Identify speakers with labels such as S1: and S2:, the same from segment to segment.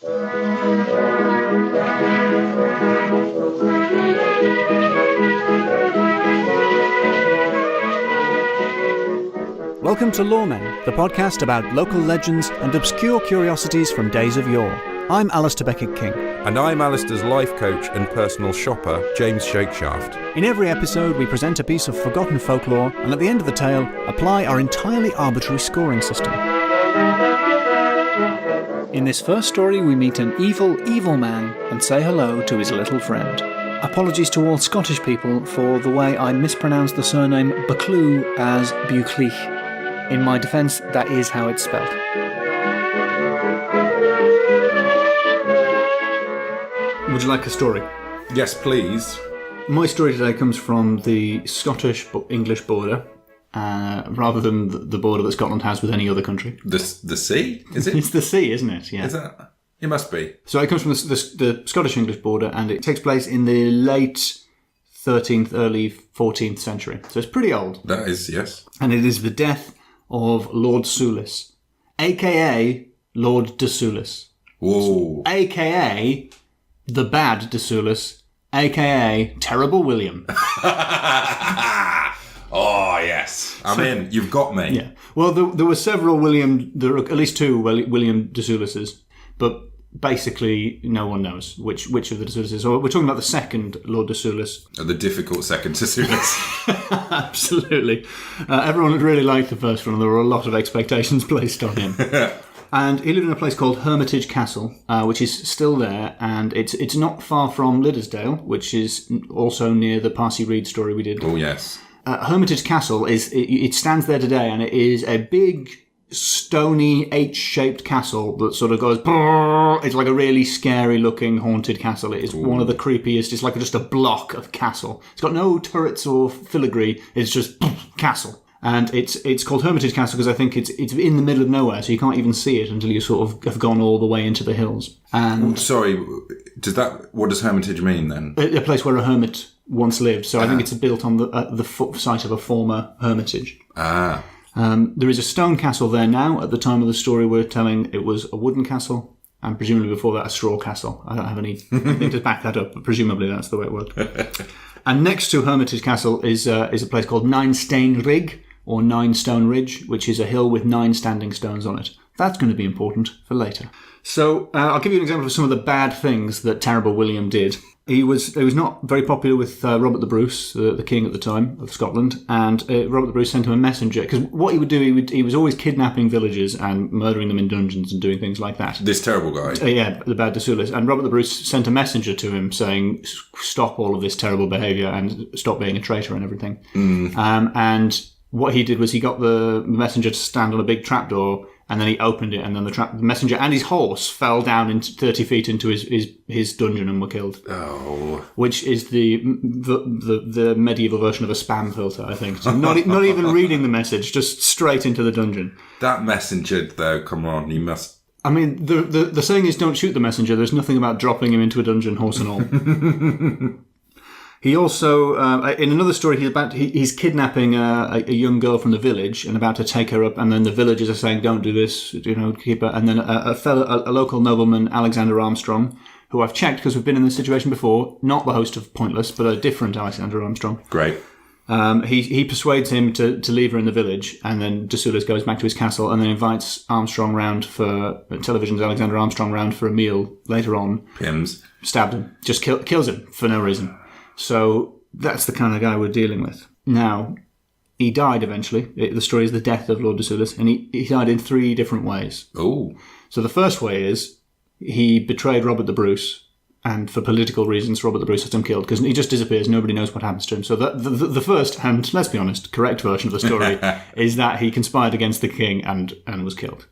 S1: Welcome to Loremen, the podcast about local legends and obscure curiosities from days of yore. I'm Alasdair Beckett-King.
S2: And I'm Alasdair's life coach and personal shopper, James Shakeshaft.
S1: In every episode, we present a piece of forgotten folklore and at the end of the tale, apply our entirely arbitrary scoring system. In this first story, we meet an evil man and say hello to his little friend. Apologies to all Scottish people for the way I mispronounced the surname Buccleuch as Buccleuch. In my defence, that is how it's spelled. Would you like a story?
S2: Yes, please.
S1: My story today comes from the Scottish-English border, rather than the border that Scotland has with any other country.
S2: The sea, is it?
S1: It's the sea, isn't it? Yeah.
S2: Is that? It must be.
S1: So it comes from the Scottish-English border, and it takes place in the late 13th, early 14th century. So it's pretty old.
S2: That is, yes.
S1: And it is the death of Lord Soulis, a.k.a. Lord de Soulis.
S2: Whoa.
S1: A.k.a. the bad de Soulis, a.k.a. Terrible William.
S2: Oh, yes. I'm in. You've got me.
S1: Yeah. Well, there were several there were at least two William de Soulises, but basically no one knows which of the de Soulises. So we're talking about the second Lord de Soulis.
S2: The difficult second de Soulis.
S1: Absolutely. Everyone had really liked the first one, and there were a lot of expectations placed on him. And he lived in a place called Hermitage Castle, which is still there, and it's not far from Liddesdale, which is also near the Parsi Reed story we did.
S2: Oh, yes.
S1: Hermitage Castle it stands there today, and it is a big, stony, H-shaped castle that sort of goes... It's like a really scary-looking haunted castle. It is one of the creepiest. It's like just a block of castle. It's got no turrets or filigree. It's just castle. And it's called Hermitage Castle because I think it's in the middle of nowhere, so you can't even see it until you sort of have gone all the way into the hills. And
S2: sorry, what does Hermitage mean then?
S1: A place where a hermit once lived. So I think it's built on the site of a former hermitage.
S2: Ah.
S1: There is a stone castle there now. At the time of the story we're telling, it was a wooden castle, and presumably before that a straw castle. I don't have anything to back that up, but presumably that's the way it worked. And next to Hermitage Castle is a place called Nine Stane Rig, or Nine Stone Ridge, which is a hill with 9 standing stones on it. That's going to be important for later. So I'll give you an example of some of the bad things that Terrible William did. He was not very popular with Robert the Bruce, the king at the time of Scotland, and Robert the Bruce sent him a messenger, because what he would do, he was always kidnapping villagers and murdering them in dungeons and doing things like that.
S2: This terrible guy.
S1: Yeah, the bad de Soulis. And Robert the Bruce sent a messenger to him saying, stop all of this terrible behaviour and stop being a traitor and everything. And what he did was he got the messenger to stand on a big trapdoor, and then he opened it, and then the messenger and his horse fell down into 30 feet into his dungeon and were killed.
S2: Oh.
S1: Which is the medieval version of a spam filter, I think. So not even reading the message, just straight into the dungeon.
S2: That messenger, though, come on, you must...
S1: I mean, the saying is don't shoot the messenger. There's nothing about dropping him into a dungeon, horse and all. He also, in another story, he's kidnapping a young girl from the village and about to take her up, and then the villagers are saying, "Don't do this, keep her." And then a local nobleman, Alexander Armstrong, who I've checked because we've been in this situation before, not the host of Pointless, but a different Alexander Armstrong.
S2: Great.
S1: He persuades him to leave her in the village, and then de Soulis goes back to his castle and then invites Armstrong round for television's Alexander Armstrong round for a meal later on.
S2: Pims.
S1: Stabbed him, just kills him for no reason. So that's the kind of guy we're dealing with. Now, he died eventually. The story is the death of Lord de Soulis, and he died in 3 different ways.
S2: Oh.
S1: So the first way is he betrayed Robert the Bruce, and for political reasons, Robert the Bruce has him killed, because he just disappears. Nobody knows what happens to him. So the first, and let's be honest, correct version of the story is that he conspired against the king and was killed.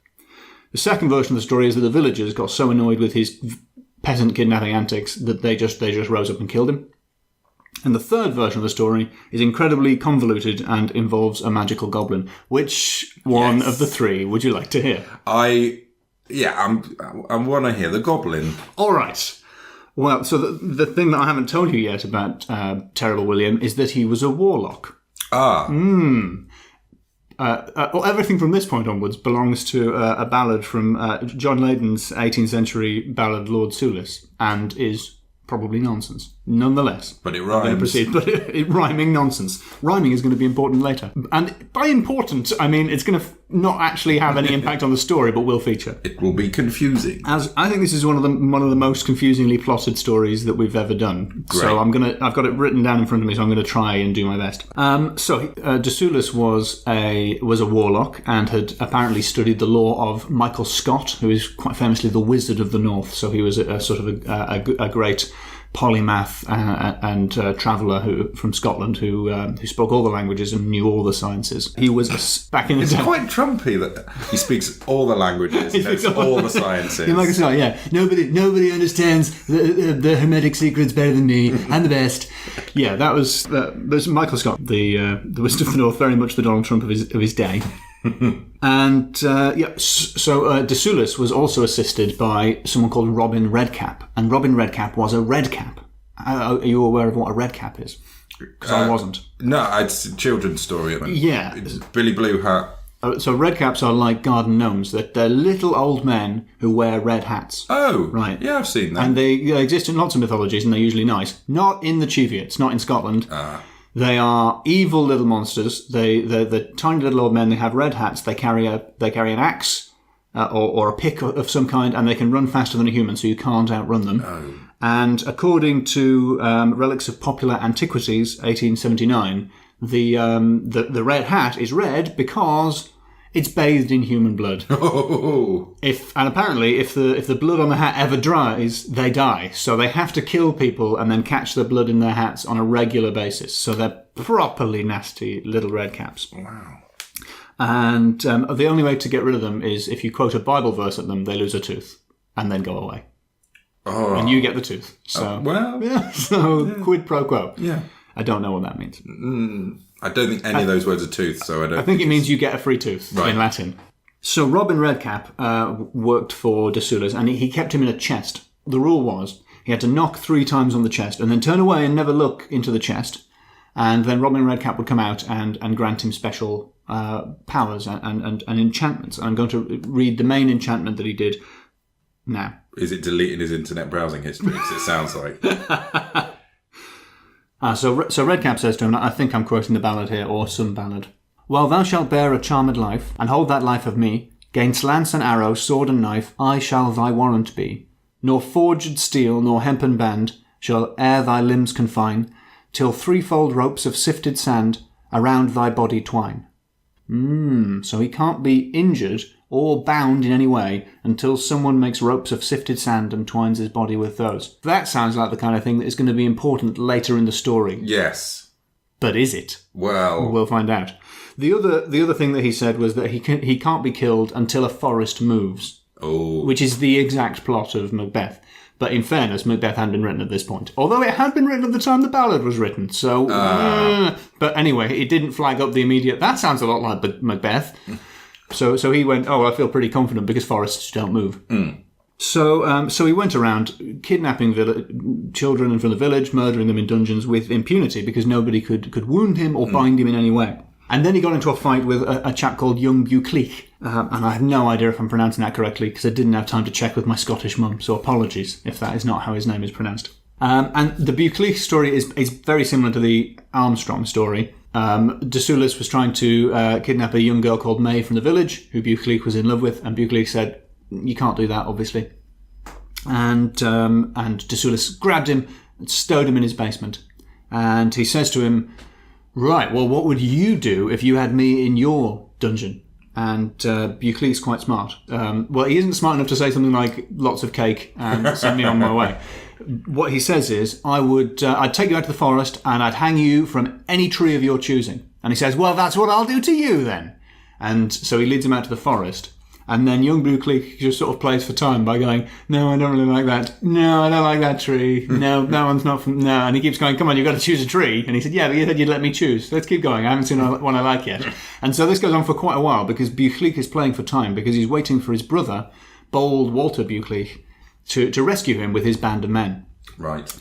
S1: The second version of the story is that the villagers got so annoyed with his peasant kidnapping antics that they just rose up and killed him. And the third version of the story is incredibly convoluted and involves a magical goblin. Which one of the 3 would you like to hear?
S2: I want to hear the goblin.
S1: All right. Well, so the thing that I haven't told you yet about Terrible William is that he was a warlock.
S2: Ah.
S1: everything from this point onwards belongs to a ballad from John Leyden's 18th century ballad Lord Soulis, and is probably nonsense. Nonetheless.
S2: But it
S1: I'm going to
S2: rhymes.
S1: proceed. But it rhyming nonsense. Rhyming is going to be important later. And by important, I mean it's going to not actually have any impact on the story, but will feature.
S2: It will be confusing.
S1: As I think this is one of the most confusingly plotted stories that we've ever done.
S2: Great.
S1: So I've got it written down in front of me, so I'm going to try and do my best. De Soulis was a warlock and had apparently studied the law of Michael Scott, who is quite famously the Wizard of the North. So he was a sort of a great polymath and traveller from Scotland who spoke all the languages and knew all the sciences. He was back in the day.
S2: It's quite Trumpy that he speaks all the languages, he knows all the sciences.
S1: Yeah, nobody understands the hermetic secrets better than me. I'm the best. Yeah, there's Michael Scott, the Wizard of the North, very much the Donald Trump of his day. And so De Soulis was also assisted by someone called Robin Redcap, and Robin Redcap was a redcap. Are you aware of what a redcap is? Because I wasn't.
S2: No, it's a children's story.
S1: Yeah,
S2: it's Billy Blue Hat.
S1: So redcaps are like garden gnomes. They're little old men who wear red hats.
S2: Oh,
S1: right.
S2: Yeah, I've seen that.
S1: And they exist in lots of mythologies, and they're usually nice. Not in the Cheviots, not in Scotland. They are evil little monsters. They're tiny little old men. They have red hats. They carry an axe or a pick of some kind, and they can run faster than a human, so you can't outrun them.
S2: Oh.
S1: And according to Relics of Popular Antiquities, 1879, the red hat is red because it's bathed in human blood.
S2: Oh.
S1: And apparently, if the blood on the hat ever dries, they die. So they have to kill people and then catch the blood in their hats on a regular basis. So they're properly nasty little red caps.
S2: Wow.
S1: And the only way to get rid of them is if you quote a Bible verse at them, they lose a tooth and then go away.
S2: Oh.
S1: And you get the tooth. So quid pro quo.
S2: Yeah.
S1: I don't know what that means.
S2: I don't think any of those words are tooth, so I
S1: think it means you get a free tooth in Latin. So Robin Redcap worked for De Soulis, and he kept him in a chest. The rule was he had to knock 3 times on the chest and then turn away and never look into the chest. And then Robin Redcap would come out and grant him special powers and enchantments. I'm going to read the main enchantment that he did now.
S2: Is it deleting his internet browsing history? Because it sounds like.
S1: So Redcap says to him, I think I'm quoting the ballad here, or some ballad. While thou shalt bear a charmed life, and hold that life of me, 'gainst lance and arrow, sword and knife, I shall thy warrant be. Nor forged steel, nor hempen band, shall e'er thy limbs confine, till threefold ropes of sifted sand around thy body twine. So he can't be injured or bound in any way until someone makes ropes of sifted sand and twines his body with those. That sounds like the kind of thing that is going to be important later in the story.
S2: Yes.
S1: But is it?
S2: Well,
S1: we'll find out. The other thing that he said was that he can't be killed until a forest moves.
S2: Oh.
S1: Which is the exact plot of Macbeth. But in fairness, Macbeth hadn't been written at this point. Although it had been written at the time the ballad was written. So, but anyway, it didn't flag up the immediate, that sounds a lot like Macbeth. So he went, I feel pretty confident because forests don't move. So he went around kidnapping children from the village, murdering them in dungeons with impunity because nobody could wound him or bind him in any way. And then he got into a fight with a chap called young Buccleuch. And I have no idea if I'm pronouncing that correctly because I didn't have time to check with my Scottish mum, so apologies if that is not how his name is pronounced. And the Buccleuch story is very similar to the Armstrong story. De Soulis was trying to kidnap a young girl called May from the village, who Buccleuch was in love with, and Buccleuch said, you can't do that, obviously. And De Soulis grabbed him and stowed him in his basement. And he says to him, right, well, what would you do if you had me in your dungeon? And Buccleuch's quite smart. Well, he isn't smart enough to say something like, lots of cake and send me on my way. What he says is, I'd take you out to the forest and I'd hang you from any tree of your choosing. And he says, well, that's what I'll do to you then. And so he leads him out to the forest. And then young Buccleuch just sort of plays for time by going, no, I don't really like that. No, I don't like that tree. No, that one's not from... No. And he keeps going, come on, you've got to choose a tree. And he said, yeah, but you said you'd let me choose. Let's keep going. I haven't seen one I like yet. And so this goes on for quite a while because Buccleuch is playing for time because he's waiting for his brother, bold Walter Buccleuch, to rescue him with his band of men.
S2: Right.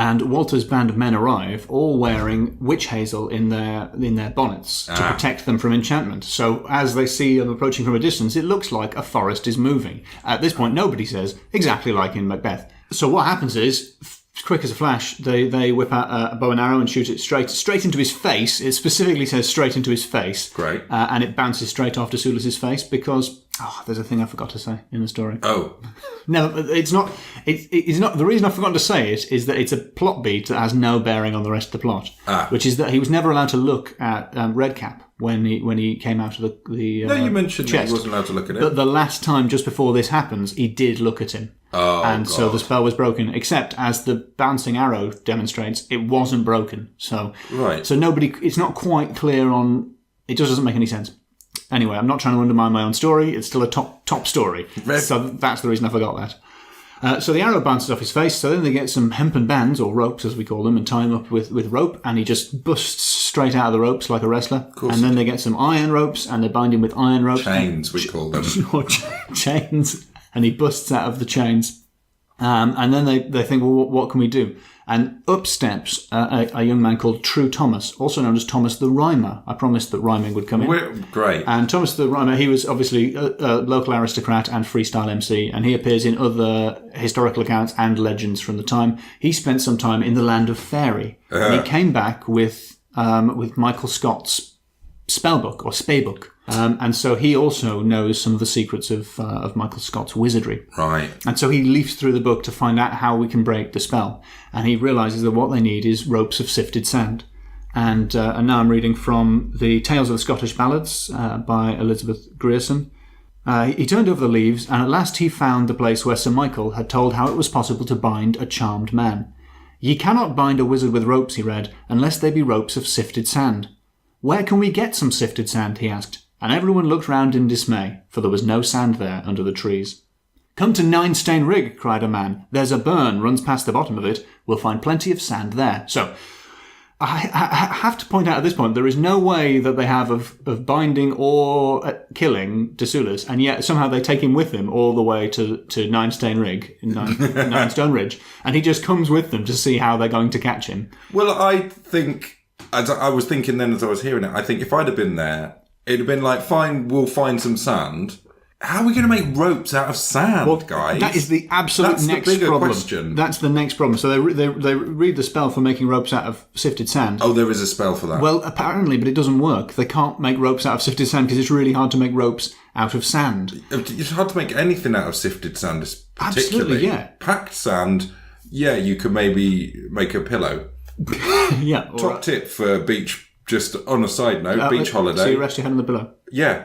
S1: And Walter's band of men arrive, all wearing witch hazel in their bonnets to protect them from enchantment. So as they see them approaching from a distance, it looks like a forest is moving. At this point, nobody says, exactly like in Macbeth. So what happens is, quick as a flash, they whip out a bow and arrow and shoot it straight into his face. It specifically says straight into his face.
S2: Great.
S1: And it bounces straight off to Soulis' face because... there's a thing I forgot to say in the story.
S2: Oh.
S1: No, it's not. It's not. The reason I've forgotten to say it is that it's a plot beat that has no bearing on the rest of the plot. Which is that he was never allowed to look at Redcap when he came out of the
S2: No, you mentioned
S1: chest.
S2: that he wasn't allowed to look at it.
S1: But the last time, just before this happens, he did look at him.
S2: Oh,
S1: and
S2: God.
S1: so the spell was broken, except as the bouncing arrow demonstrates, it wasn't broken. So,
S2: right.
S1: So nobody, it's not quite clear on, it just doesn't make any sense. Anyway, I'm not trying to undermine my own story. It's still a top story. So that's the reason I forgot that. So the arrow bounces off his face. So then they get some hempen bands, or ropes as we call them, and tie him up with rope. And he just busts straight out of the ropes like a wrestler. And then they get some iron ropes, and they bind him with iron ropes.
S2: Chains, we call them.
S1: Or chains. And he busts out of the chains. And then they think, well, what can we do? And up steps a young man called True Thomas, also known as Thomas the Rhymer. I promised that rhyming would come in.
S2: Great.
S1: And Thomas the Rhymer, he was obviously a local aristocrat and freestyle MC, and he appears in other historical accounts and legends from the time. He spent some time in the land of Faerie. And he came back with Michael Scott's spellbook or spaybook. And so he also knows some of the secrets of Michael Scott's wizardry.
S2: Right.
S1: And so he leafs through the book to find out how we can break the spell. And he realises that what they need is ropes of sifted sand. And now I'm reading from the Tales of the Scottish Ballads by Elizabeth Grierson. He turned over the leaves, and at last he found the place where Sir Michael had told how it was possible to bind a charmed man. Ye cannot bind a wizard with ropes, he read, unless they be ropes of sifted sand. Where can we get some sifted sand, he asked. And everyone looked round in dismay, for there was no sand there under the trees. Come to Nine Stane Rig, cried a man. There's a burn runs past the bottom of it. We'll find plenty of sand there. So, I have to point out at this point, there is no way that they have of binding or killing de Soulis, and yet somehow they take him with them all the way to Nine Stane Rig, Nine Stone Ridge, and he just comes with them to see how they're going to catch him.
S2: Well, I think, as I was thinking then as I was hearing it, I think if I'd have been there, it'd have been like, fine, we'll find some sand. How are we going to make ropes out of sand, guys?
S1: That is the absolute next
S2: the bigger
S1: problem.
S2: Question.
S1: That's the next problem. So they read the spell for making ropes out of sifted sand.
S2: Oh, there is a spell for that.
S1: Well, apparently, but it doesn't work. They can't make ropes out of sifted sand because it's really hard to make ropes out of sand.
S2: It's hard to make anything out of sifted sand, particularly.
S1: Absolutely, yeah.
S2: Packed sand, yeah, you could maybe make a pillow.
S1: Yeah.
S2: Top tip for beach, just on a side note, beach holiday.
S1: So you rest your head on the pillow.
S2: Yeah.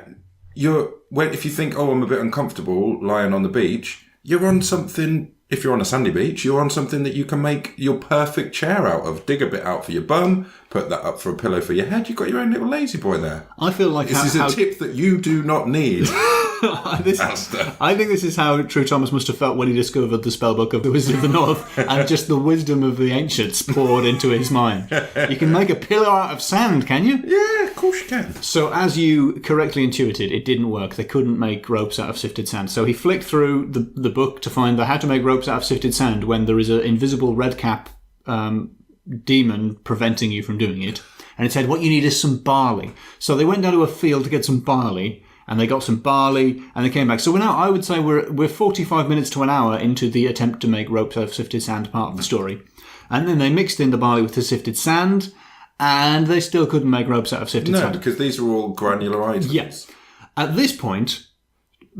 S2: If you think, oh, I'm a bit uncomfortable lying on the beach, you're on something, if you're on a sandy beach, you're on something that you can make your perfect chair out of. Dig a bit out for your bum, put that up for a pillow for your head, you've got your own little lazy boy there.
S1: I feel like
S2: this is a tip that you do not need.
S1: I think this is how True Thomas must have felt when he discovered the spellbook of the Wizard of the North, and just the wisdom of the ancients poured into his mind. You can make a pillow out of sand, can you?
S2: Yeah, of course you can.
S1: So as you correctly intuited, it didn't work. They couldn't make ropes out of sifted sand. So he flicked through the book to find how to make ropes out of sifted sand when there is an invisible red cap demon preventing you from doing it. And it said, what you need is some barley. So they went down to a field to get some barley, and they got some barley, and they came back. So I would say we're 45 minutes to an hour into the attempt to make ropes out of sifted sand part of the story. And then they mixed in the barley with the sifted sand, and they still couldn't make ropes out of sifted sand.
S2: No, because these are all granular items.
S1: Yes. At this point,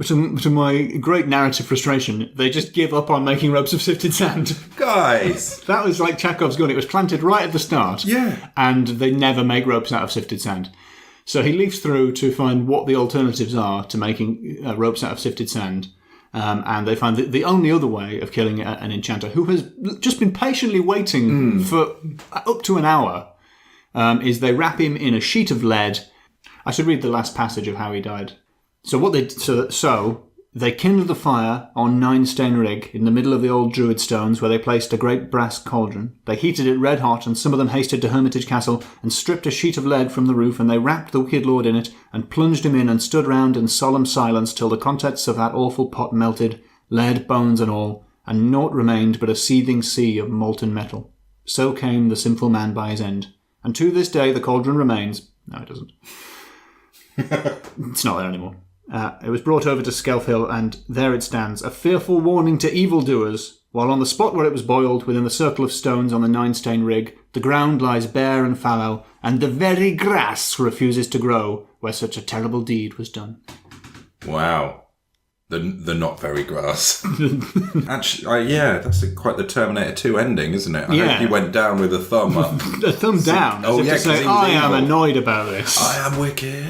S1: to my great narrative frustration, they just give up on making ropes of sifted sand.
S2: Guys!
S1: That was like Chekhov's gun. It was planted right at the start.
S2: Yeah.
S1: And they never make ropes out of sifted sand. So he leafs through to find what the alternatives are to making ropes out of sifted sand. And they find that the only other way of killing an enchanter, who has just been patiently waiting for up to an hour, is they wrap him in a sheet of lead. I should read the last passage of how he died. So they kindled the fire on Nine Stane Rig in the middle of the old Druid stones, where they placed a great brass cauldron. They heated it red hot, and some of them hasted to Hermitage Castle and stripped a sheet of lead from the roof, and they wrapped the wicked lord in it and plunged him in and stood round in solemn silence till the contents of that awful pot melted, lead, bones and all, and naught remained but a seething sea of molten metal. so came the sinful man by his end. And to this day the cauldron remains. No, it doesn't. It's not there anymore. It was brought over to Skelf Hill, and there it stands, a fearful warning to evildoers, while on the spot where it was boiled, within the circle of stones on the 9-stane rig, the ground lies bare and fallow, and the very grass refuses to grow where such a terrible deed was done.
S2: Wow. The not very grass. Actually, that's quite the Terminator 2 ending, isn't it? I hope he went down with a thumb up.
S1: A thumb down? As if to say, I am annoyed about this.
S2: I am wicked.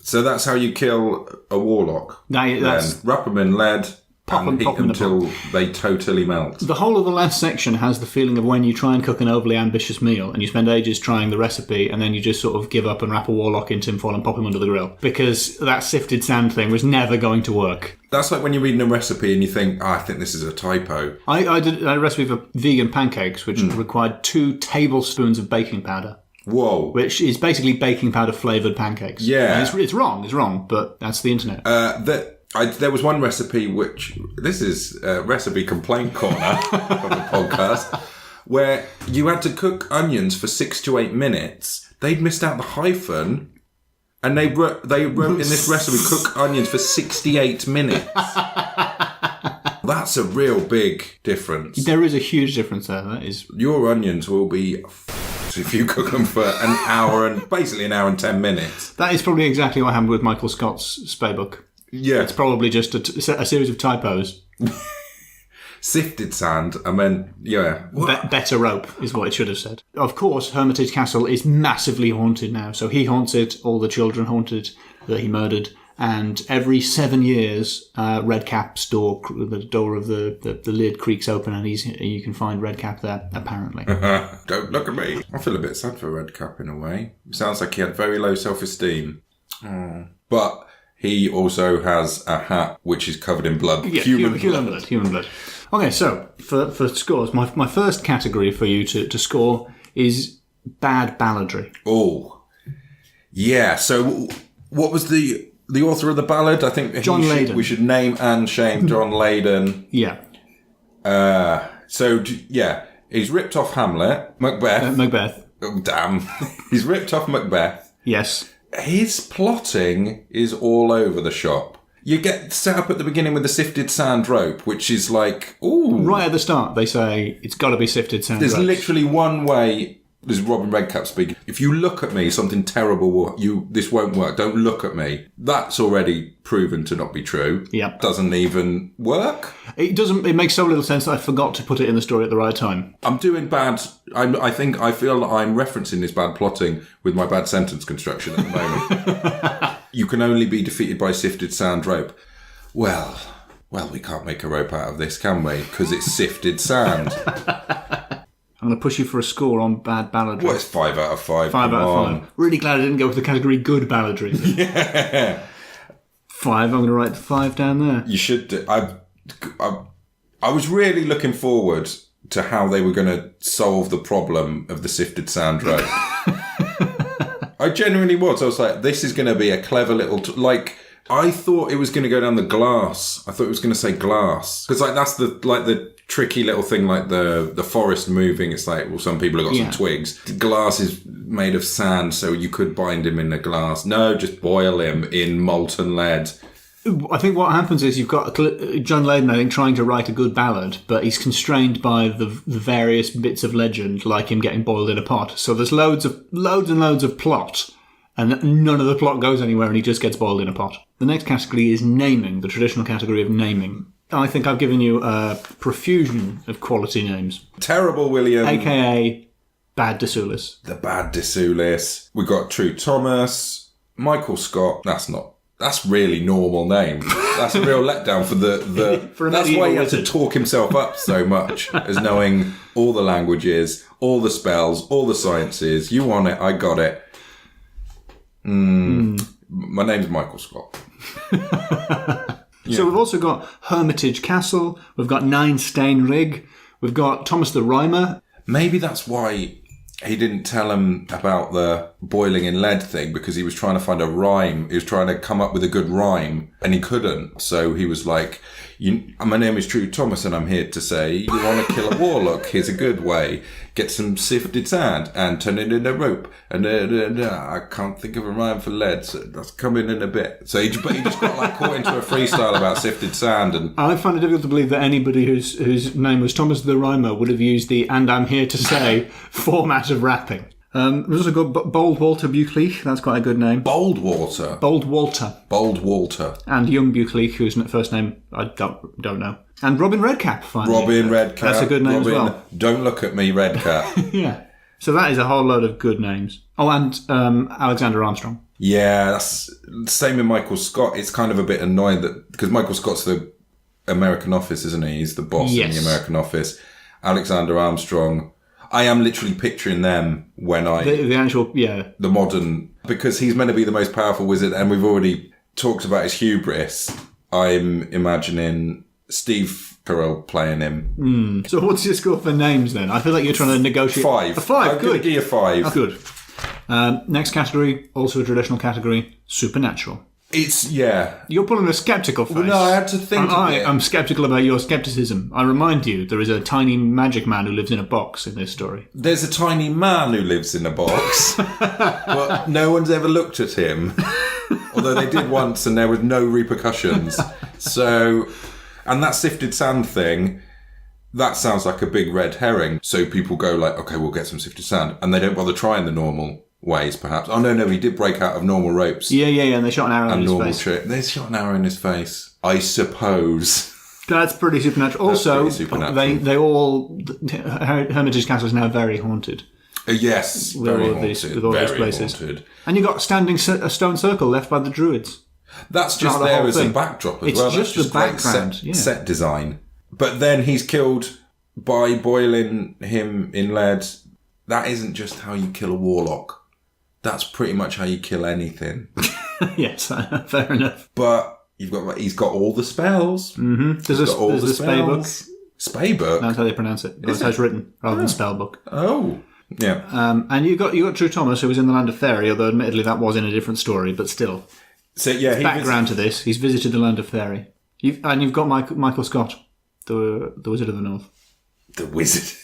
S2: So that's how you kill a warlock.
S1: That's
S2: wrap them in lead and heat them until they totally melt.
S1: The whole of the last section has the feeling of when you try and cook an overly ambitious meal and you spend ages trying the recipe and then you just sort of give up and wrap a warlock in tinfoil and pop him under the grill. Because that sifted sand thing was never going to work.
S2: That's like when you're reading a recipe and you think, I think this is a typo.
S1: I did a recipe for vegan pancakes which required 2 tablespoons of baking powder.
S2: Whoa.
S1: Which is basically baking powder flavoured pancakes.
S2: Yeah.
S1: And it's wrong, but that's the internet.
S2: There was one recipe this is recipe complaint corner of the podcast, where you had to cook onions for 6 to 8 minutes. They'd missed out the hyphen, and they wrote in this recipe, cook onions for 68 minutes. That's a real big difference.
S1: There is a huge difference there. That is.
S2: Your onions will be if you cook them for an hour and 10 minutes.
S1: That is probably exactly what happened with Michael Scott's spay book.
S2: Yeah.
S1: It's probably just a series of typos.
S2: Sifted sand, and then,
S1: better rope is what it should have said. Of course, Hermitage Castle is massively haunted now. So he haunts it, all the children haunt it that he murdered. And every 7 years, Redcap's door, the door of the lid creaks open and you can find Redcap there, apparently.
S2: Don't look at me. I feel a bit sad for Redcap in a way. It sounds like he had very low self-esteem. But he also has a hat which is covered in blood.
S1: Yeah, human blood. Okay, so for scores, my first category for you to score is bad balladry.
S2: Oh, yeah. So what was the author of the ballad? I think
S1: John Leyden.
S2: We should name and shame John Leyden.
S1: Yeah.
S2: He's ripped off Hamlet,
S1: Macbeth.
S2: Oh, damn. He's ripped off Macbeth.
S1: Yes.
S2: His plotting is all over the shop. You get set up at the beginning with the sifted sand rope, which is like, ooh.
S1: Right at the start, they say, it's got to be sifted sand
S2: There's
S1: ropes.
S2: literally one way. This is Robin Redcap speaking. If you look at me, something terrible this won't work. Don't look at me. That's already proven to not be true.
S1: Yep.
S2: Doesn't even work.
S1: It doesn't. It makes so little sense that I forgot to put it in the story at the right time.
S2: I'm doing bad. I feel that I'm referencing this bad plotting with my bad sentence construction at the moment. You can only be defeated by sifted sand rope. Well, we can't make a rope out of this, can we? Because it's sifted sand.
S1: I'm going to push you for a score on bad balladry.
S2: Well, it's 5 out of 5.
S1: 5 out of 5. Really glad I didn't go with the category good balladry.
S2: Yeah.
S1: 5. I'm going to write the 5 down there.
S2: You should do. I was really looking forward to how they were going to solve the problem of the sifted sand rope. I genuinely was. I was like, this is going to be a clever little... I thought it was going to go down the glass. I thought it was going to say glass. Because that's the tricky little thing, like the forest moving. It's like, well, some people have got some twigs. The glass is made of sand, so you could bind him in the glass. No, just boil him in molten lead.
S1: I think what happens is you've got John Leyden, I think, trying to write a good ballad, but he's constrained by the various bits of legend, like him getting boiled in a pot. So there's loads and loads of plot, and none of the plot goes anywhere, and he just gets boiled in a pot. The next category is naming, the traditional category of naming. I think I've given you a profusion of quality names.
S2: Terrible William.
S1: A.K.A. Bad de Soulis.
S2: The Bad de Soulis. We've got True Thomas. Michael Scott. That's really normal name. That's a real letdown for that's why he had to talk himself up so much, as knowing all the languages, all the spells, all the sciences. You want it, I got it. My name's Michael Scott.
S1: So we've also got Hermitage Castle, we've got 9-stane rig, we've got Thomas the Rhymer.
S2: Maybe that's why he didn't tell him about the boiling in lead thing, because he was trying to find a rhyme. He was trying to come up with a good rhyme, and he couldn't. So he was like, My name is True Thomas, and I'm here to say, you want to kill a warlock? Here's a good way. Get some sifted sand and turn it into rope. And I can't think of a rhyme for lead, so that's coming in a bit. So he just got like caught into a freestyle about sifted sand. And
S1: I find it difficult to believe that anybody whose name was Thomas the Rhymer would have used the "and I'm here to say" format of rapping. We've also got Bold Walter Buccleuch. That's quite a good name.
S2: Bold Walter.
S1: Bold Walter. And Young Buccleuch, whose first name I don't know. And Robin Redcap, finally.
S2: Robin Redcap.
S1: That's a good name as well.
S2: Don't look at me, Redcap.
S1: Yeah. So that is a whole load of good names. Oh, and Alexander Armstrong.
S2: Yeah, that's the same with Michael Scott. It's kind of a bit annoying that, because Michael Scott's the American Office, isn't he? He's the boss in the American Office. Alexander Armstrong, I am literally picturing them when the modern, because he's meant to be the most powerful wizard, and we've already talked about his hubris. I'm imagining Steve Carell playing him.
S1: So what's your score for names then? I feel like you're trying to negotiate.
S2: 5.
S1: A 5,
S2: I'm
S1: good.
S2: going to give you 5.
S1: Oh, good. Next category, also a traditional category, supernatural. You're pulling a sceptical face.
S2: Well, no, I had to think
S1: I'm sceptical about your scepticism. I remind you, there is a tiny magic man who lives in a box in this story.
S2: There's a tiny man who lives in a box, but no one's ever looked at him. Although they did once and there were no repercussions. So, and that sifted sand thing, that sounds like a big red herring. So people go like, okay, we'll get some sifted sand. And they don't bother trying the normal ways, perhaps. Oh, no, he did break out of normal ropes.
S1: Yeah, and they shot an arrow in his face.
S2: They shot an arrow in his face, I suppose.
S1: That's pretty supernatural. Also, they all... Hermitage Castle is now very haunted.
S2: Yes, very haunted.
S1: With all these places. Haunted. And you've got a stone circle left by the Druids.
S2: That's just there as a backdrop as well.
S1: It's just the background.
S2: Set design. But then he's killed by boiling him in lead. That isn't just how you kill a warlock. That's pretty much how you kill anything.
S1: Yes, fair enough.
S2: But he's got all the spells.
S1: Mm-hmm. There's the spell book.
S2: Spellbook?
S1: That's how they pronounce it. That's how it's written, rather than spell book.
S2: Oh, yeah.
S1: And you got True Thomas, who was in the Land of Faerie, although admittedly that was in a different story, but still.
S2: So yeah,
S1: background to this. He's visited the Land of Faerie. You've got Michael Scott, the Wizard of the North.
S2: The Wizard.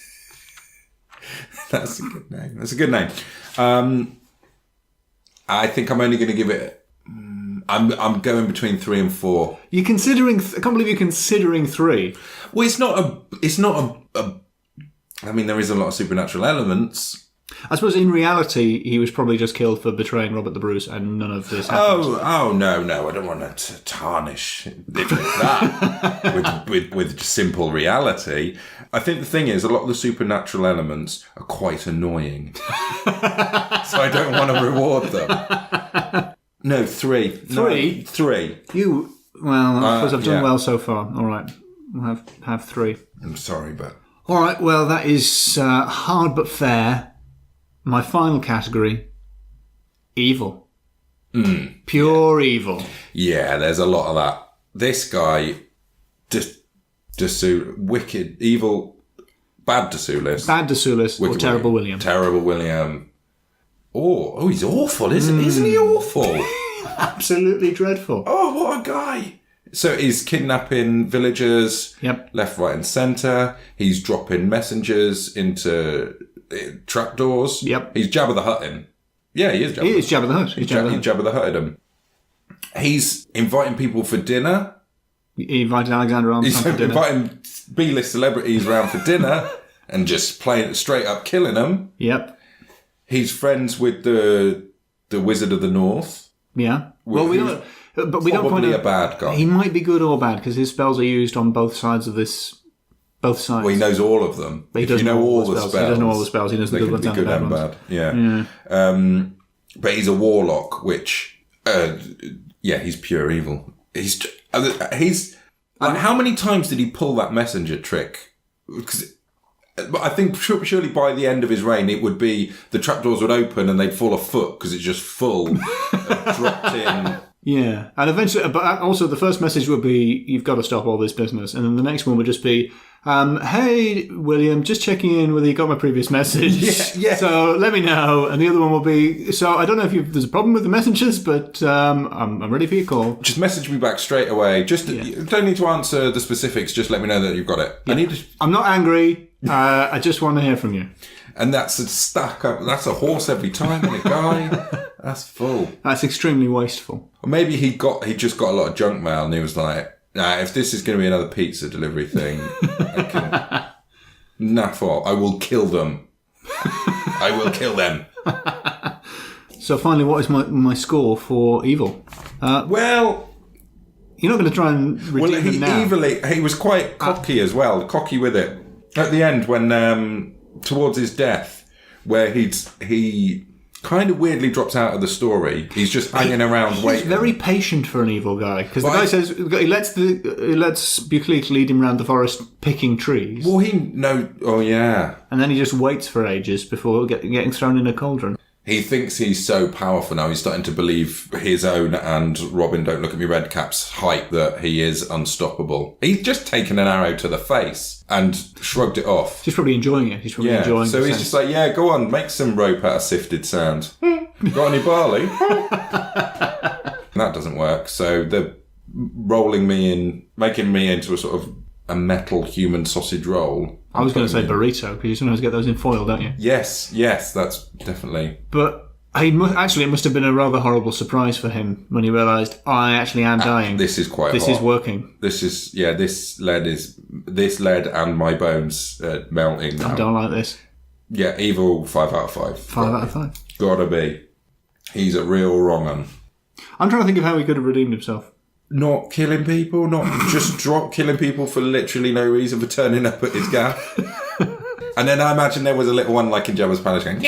S2: That's a good name. I think I'm only going to give it. I'm going between 3 and 4.
S1: You're considering. I can't believe you're considering 3.
S2: Well, it's not a. I mean, there is a lot of supernatural elements.
S1: I suppose in reality, he was probably just killed for betraying Robert the Bruce, and none of this happened.
S2: Oh no! I don't want to tarnish it with that with simple reality. I think the thing is, a lot of the supernatural elements are quite annoying, so I don't want to reward them. No, 3.
S1: 3?
S2: No, 3.
S1: I suppose I've done well so far. All right, we'll have 3.
S2: I'm sorry, but
S1: all right. Well, that is hard but fair. My final category, evil. Pure evil.
S2: Yeah, there's a lot of that. This guy, wicked, evil, bad Soulis.
S1: Bad Soulis or Terrible William.
S2: Terrible William. Oh, he's awful, isn't he awful?
S1: Absolutely dreadful.
S2: Oh, what a guy. So he's kidnapping villagers,
S1: yep,
S2: left, right and centre. He's dropping messengers into trapdoors.
S1: Yep.
S2: He's Jabba the Hutting. Yeah, he is Jabba.
S1: He is Jabba the Hutt.
S2: He's Jabba the Hutted him. He's inviting people for dinner.
S1: He invited Alexander Armstrong for dinner.
S2: He's inviting B-list celebrities around for dinner and just playing it straight up, killing them.
S1: Yep.
S2: He's friends with the Wizard of the North.
S1: Yeah. Well, we don't point out
S2: a bad guy.
S1: He might be good or bad because his spells are used on both sides of this. Both sides.
S2: Well, he knows all of them.
S1: But he doesn't know all the spells. He doesn't know all the spells. He knows the good ones and the bad ones.
S2: Yeah. But he's a warlock, which, he's pure evil. He's how many times did he pull that messenger trick? Because I think surely by the end of his reign, it would be the trapdoors would open and they'd fall a foot because it's just full, dropped in.
S1: Yeah, and eventually, but also the first message would be, you've got to stop all this business. And then the next one would just be, Hey, William, just checking in whether you got my previous message.
S2: Yeah.
S1: So let me know. And the other one will be, so I don't know if there's a problem with the messages, but I'm ready for your call.
S2: Just message me back straight away. You don't need to answer the specifics. Just let me know that you've got it.
S1: Yeah. I'm not angry. I just want to hear from you.
S2: And that's a stack up. That's a horse every time and a guy. That's full.
S1: That's extremely wasteful.
S2: Or maybe he just got a lot of junk mail and he was like, nah, if this is going to be another pizza delivery thing, I can naff off. I will kill them. I will kill them.
S1: So finally, what is my score for Evil?
S2: Well,
S1: you're not going to try and redeem him now.
S2: He was quite cocky as well. Cocky with it. At the end, when towards his death, where he kind of weirdly drops out of the story. He's just hanging around waiting.
S1: He's very patient for an evil guy, because the guy says he lets Buccleuch lead him around the forest picking trees.
S2: Well, and
S1: then he just waits for ages before getting thrown in a cauldron.
S2: He thinks he's so powerful now. He's starting to believe his own and Robin Don't Look at Me Redcap's hype that he is unstoppable. He's just taken an arrow to the face and shrugged it off.
S1: He's probably enjoying it. He's probably enjoying it.
S2: So he's just like, yeah, go on, make some rope out of sifted sand. Got any barley? That doesn't work. So they're rolling me in, making me into a sort of a metal human sausage roll.
S1: I was going to say burrito, because you sometimes get those in foil, don't you?
S2: Yes, that's definitely.
S1: But it must have been a rather horrible surprise for him when he realised, I actually am dying.
S2: This is quite
S1: This
S2: hot.
S1: is working.
S2: This lead and my bones melting now.
S1: I don't like this.
S2: Yeah, Evil 5 out of 5.
S1: 5 out of 5.
S2: Gotta be. He's a real wrong un.
S1: I'm trying to think of how he could have redeemed himself.
S2: Not killing people, not just drop killing people for literally no reason, for turning up at his gaff. And then I imagine there was a little one like in Jabba's Palace going,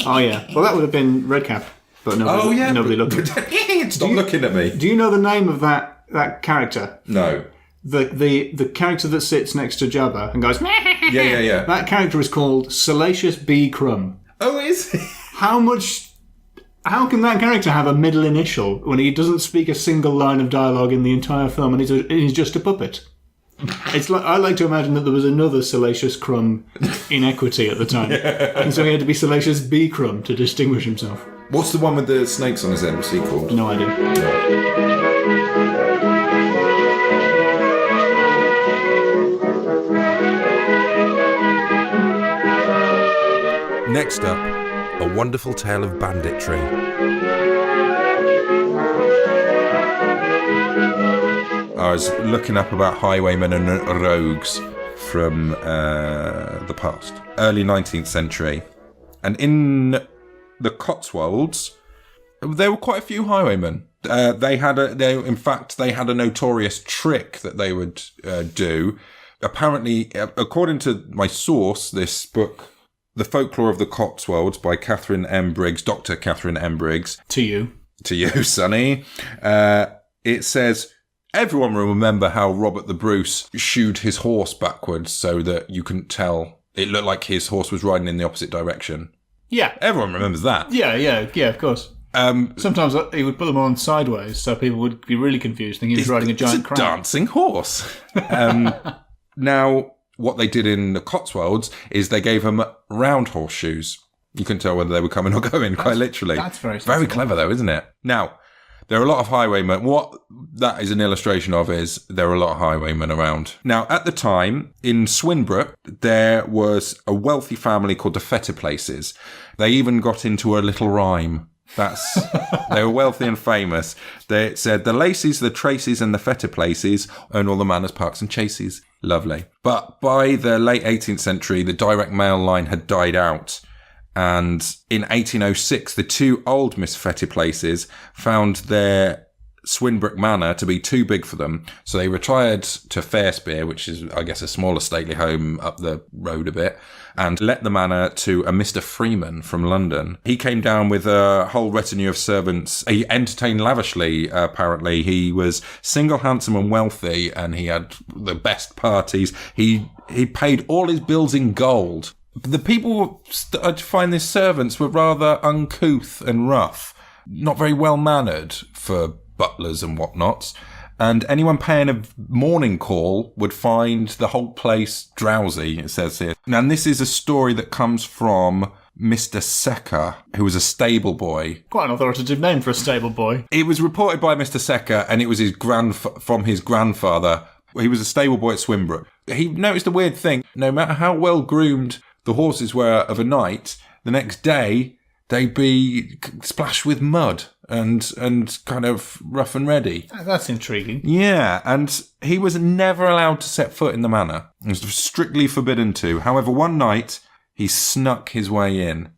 S1: oh yeah. Well, that would have been Redcap, but nobody looked at it.
S2: Stop looking at me.
S1: Do you know the name of that character?
S2: No.
S1: The character that sits next to Jabba and goes,
S2: Yeah.
S1: That character is called Salacious B. Crumb.
S2: Oh, is he?
S1: How can that character have a middle initial when he doesn't speak a single line of dialogue in the entire film and he's just a puppet? It's like, I like to imagine that there was another Salacious Crumb in equity at the time. And so he had to be Salacious B. Crumb to distinguish himself.
S2: What's the one with the snakes on his head? What's he called?
S1: No idea.
S2: Next up, A Wonderful Tale of Banditry. I was looking up about highwaymen and rogues from the past, early 19th century. And in the Cotswolds, there were quite a few highwaymen. They had a notorious trick that they would do. Apparently, according to my source, this book, The Folklore of the Cotswolds by Catherine M. Briggs, Dr. Catherine M. Briggs.
S1: To you,
S2: Sonny. It says, everyone will remember how Robert the Bruce shooed his horse backwards so that you couldn't tell. It looked like his horse was riding in the opposite direction.
S1: Yeah.
S2: Everyone remembers that.
S1: Yeah, of course. Sometimes he would put them on sideways so people would be really confused thinking he was riding a giant crab.
S2: It's a dancing horse. Now, what they did in the Cotswolds is they gave him round horseshoes. You couldn't tell whether they were coming or going, quite literally.
S1: That's very
S2: clever, though, isn't it? Now, there are a lot of highwaymen. What that is an illustration of is there are a lot of highwaymen around. Now, at the time, in Swinbrook, there was a wealthy family called the Fetterplaces. They even got into a little rhyme. They were wealthy and famous. They said, the Lacys, the Tracys and the Fetterplaces own all the manors, parks and chases. Lovely. But by the late 18th century, the direct mail line had died out. And in 1806, the two old Miss Fetterplaces found their Swinbrook Manor to be too big for them. So they retired to Farespeare, which is, I guess, a smaller stately home up the road a bit, and let the manor to a Mr. Freeman from London. He came down with a whole retinue of servants. He entertained lavishly, apparently. He was single, handsome and wealthy, and he had the best parties. He paid all his bills in gold. The people started to find his servants were rather uncouth and rough, not very well mannered for butlers and whatnots. And anyone paying a morning call would find the whole place drowsy, it says here. And this is a story that comes from Mr. Secker, who was a stable boy.
S1: Quite an authoritative name for a stable boy.
S2: It was reported by Mr. Secker, and it was from his grandfather. He was a stable boy at Swinbrook. He noticed a weird thing. No matter how well groomed the horses were of a night, the next day they'd be splashed with mud and kind of rough and ready.
S1: That's intriguing.
S2: Yeah, and he was never allowed to set foot in the manor. He was strictly forbidden to. However, one night he snuck his way in,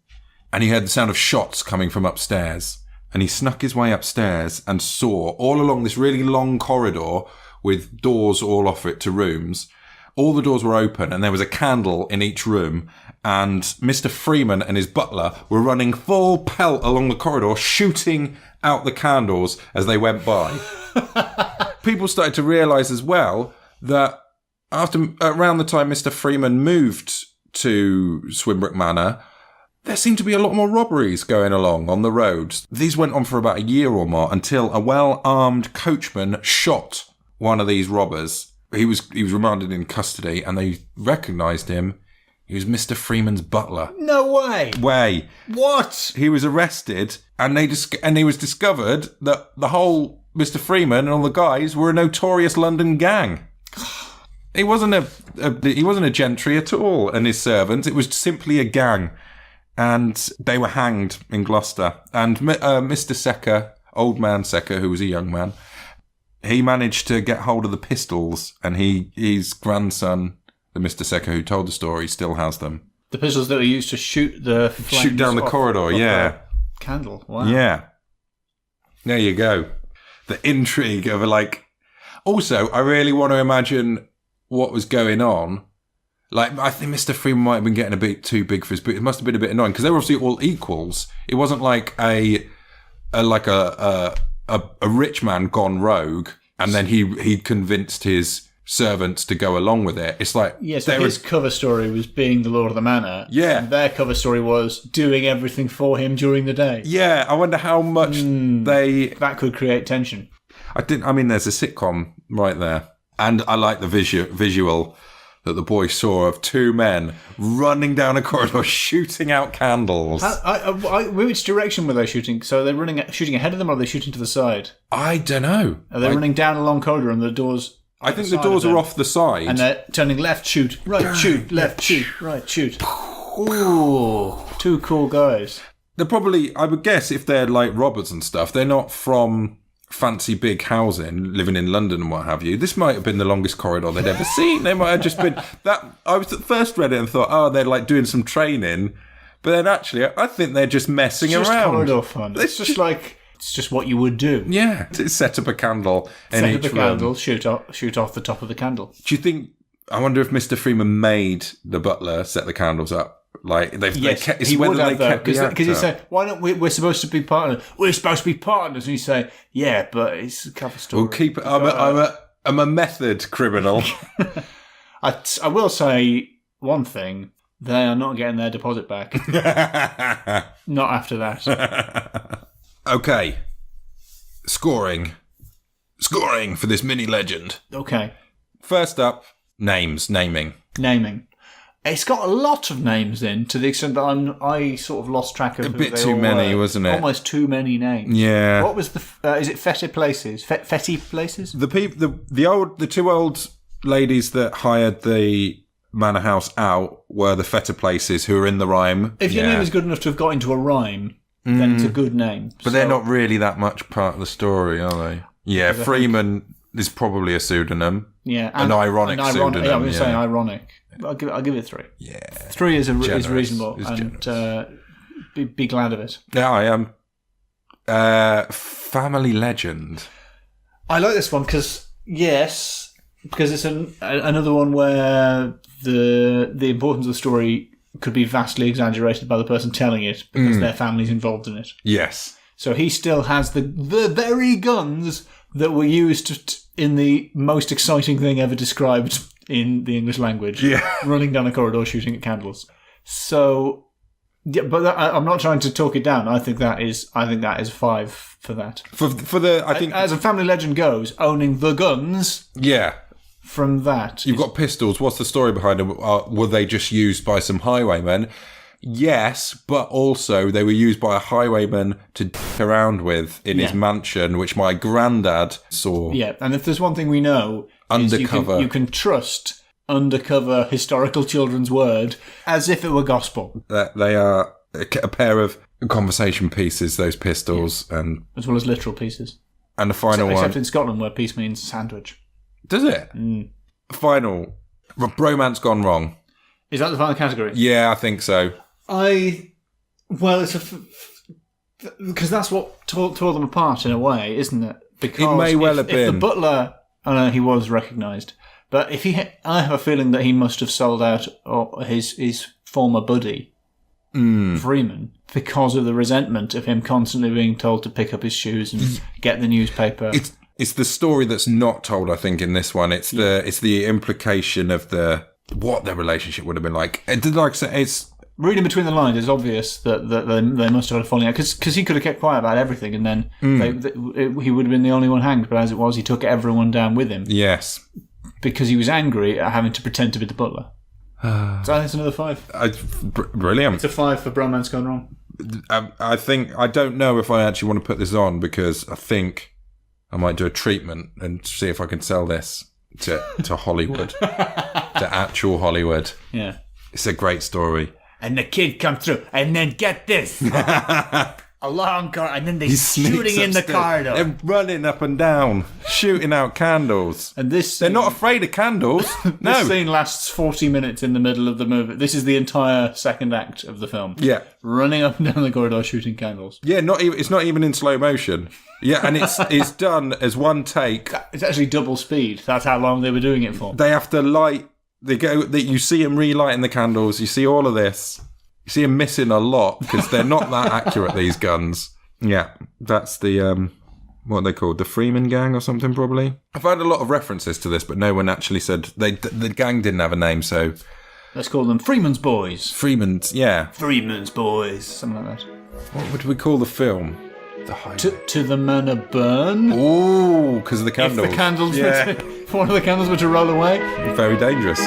S2: and he heard the sound of shots coming from upstairs. And he snuck his way upstairs and saw all along this really long corridor with doors all off it to rooms. All the doors were open, and there was a candle in each room. And Mr. Freeman and his butler were running full pelt along the corridor, shooting out the candles as they went by. People started to realise as well that around the time Mr. Freeman moved to Swinbrook Manor, there seemed to be a lot more robberies going along on the roads. These went on for about a year or more until a well-armed coachman shot one of these robbers. He was remanded in custody, and they recognised him. He was Mr. Freeman's butler.
S1: No way.
S2: What? He was arrested, and it was discovered that the whole Mr. Freeman and all the guys were a notorious London gang. He wasn't a gentry at all, and his servants. It was simply a gang, and they were hanged in Gloucester. And Mr. Secker, old man Secker, who was a young man, he managed to get hold of the pistols, and his grandson, the Mr. Secker who told the story, still has them.
S1: The pistols that were used to shoot
S2: down the corridor, yeah.
S1: Candle, wow.
S2: Yeah. There you go. The intrigue of Also, I really want to imagine what was going on. I think Mr. Freeman might have been getting a bit too big for his boots. It must have been a bit annoying because they were obviously all equals. It wasn't like a rich man gone rogue, and then he convinced his servants to go along with it. It's like...
S1: Yeah, so his cover story was being the Lord of the Manor.
S2: Yeah.
S1: And their cover story was doing everything for him during the day.
S2: Yeah, I wonder how much
S1: That could create tension.
S2: There's a sitcom right there. And I like the visual that the boy saw of two men running down a corridor shooting out candles.
S1: Which direction were they shooting? So are they shooting ahead of them, or are they shooting to the side?
S2: I don't know.
S1: Are they running down a long corridor and the doors...
S2: I think the doors are off the side.
S1: And they're turning left, shoot, right, shoot, left, shoot, right, shoot. Ooh, two cool guys.
S2: They're probably, I would guess, if they're like robbers and stuff, they're not from fancy big housing, living in London and what have you. This might have been the longest corridor they'd ever seen. They might have just been... I was at first read it and thought, they're like doing some training. But then actually, I think they're just messing around. It's just
S1: corridor fun. It's just what you would do.
S2: Yeah, set up a candle in each room. Set up a candle,
S1: shoot off the top of the candle.
S2: Do you think... I wonder if Mr. Freeman made the butler set the candles up.
S1: He would have, though. Because he said, why don't we're supposed to be partners. We're supposed to be partners. And you say, yeah, but it's a cover story.
S2: We'll keep it... I'm a method criminal.
S1: I will say one thing. They are not getting their deposit back. Not after that.
S2: Okay. Scoring for this mini legend.
S1: Okay.
S2: First up, naming.
S1: It's got a lot of names in, to the extent that I sort of lost track of
S2: a bit too many, wasn't it?
S1: Almost too many names.
S2: Yeah.
S1: What was is it Fetty Places? Fetty Places?
S2: The two old ladies that hired the manor house out were the Fetter Places, who are in the rhyme.
S1: If your name is good enough to have got into a rhyme, then it's a good name.
S2: But they're not really that much part of the story, are they? Yeah, Freeman is probably a pseudonym.
S1: Yeah,
S2: an ironic pseudonym.
S1: Yeah, I'm going to say ironic. I'll give it 3.
S2: Yeah,
S1: 3 is reasonable, and be glad of it.
S2: Yeah, I am. Family legend.
S1: I like this one because it's another one where the importance of the story could be vastly exaggerated by the person telling it because their family's involved in it.
S2: Yes.
S1: So he still has the very guns that were used in the most exciting thing ever described in the English language.
S2: Yeah.
S1: Running down a corridor shooting at candles. So Yeah, but I'm not trying to talk it down. I think that is 5 for that.
S2: For the, I think,
S1: as a family legend goes, owning the guns.
S2: Yeah.
S1: From that,
S2: You've got pistols. What's the story behind them? Were they just used by some highwaymen? Yes, but also they were used by a highwayman to dick around with in his mansion, which my granddad saw.
S1: Yeah, and if there's one thing we know,
S2: undercover,
S1: you can trust undercover historical children's word as if it were gospel.
S2: They are a pair of conversation pieces, those pistols, and
S1: as well as literal pieces.
S2: And the final one,
S1: except in Scotland, where peace means sandwich.
S2: Does it? Final, bromance gone wrong.
S1: Is that the final category?
S2: Yeah, I think so.
S1: Well, it's because that's what tore them apart in a way, isn't it? Because
S2: it may well have been.
S1: If the butler, I know he was recognised, but if I have a feeling that he must have sold out his former buddy, Freeman, because of the resentment of him constantly being told to pick up his shoes and get the newspaper.
S2: It's the story that's not told, I think, in this one. It's the implication of what their relationship would have been like. Like I said, it's
S1: reading between the lines. It's obvious that they must have had a falling out because he could have kept quiet about everything, and then he would have been the only one hanged. But as it was, he took everyone down with him.
S2: Yes,
S1: because he was angry at having to pretend to be the butler. So I think it's another 5.
S2: Brilliant.
S1: It's a 5 for Bromance Gone Wrong.
S2: I don't know if I actually want to put this on because I think I might do a treatment and see if I can sell this to Hollywood, to actual Hollywood.
S1: Yeah.
S2: It's a great story.
S1: And the kid comes through, and then get this. A long car, and then they're shooting in the corridor.
S2: They're running up and down, shooting out candles.
S1: And
S2: they're not afraid of candles. No.
S1: This scene lasts 40 minutes in the middle of the movie. This is the entire second act of the film.
S2: Yeah.
S1: Running up and down the corridor, shooting candles.
S2: Yeah, it's not even in slow motion. Yeah, and it's done as one take.
S1: It's actually double speed. That's how long they were doing it for.
S2: They have to light. You see them relighting the candles. You see all of this. You see them missing a lot because they're not that accurate, these guns. Yeah, that's the, what are they called? The Freeman gang or something, probably? I've had a lot of references to this, but no one actually said... The gang didn't have a name, so...
S1: Let's call them Freeman's Boys.
S2: Freeman's, yeah.
S1: Freeman's Boys, something like that.
S2: What would we call the film?
S1: To the Manor Burn?
S2: Ooh, because of the candles.
S1: If the candles if one of the candles were to roll away.
S2: Very dangerous.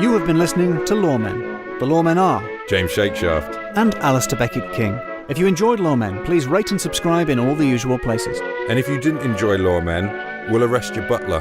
S3: You have been listening to Loremen. The Loremen are
S2: James Shakeshaft
S3: and Alasdair Beckett-King. If you enjoyed Loremen, please rate and subscribe in all the usual places.
S2: And if you didn't enjoy Loremen, we'll arrest your butler.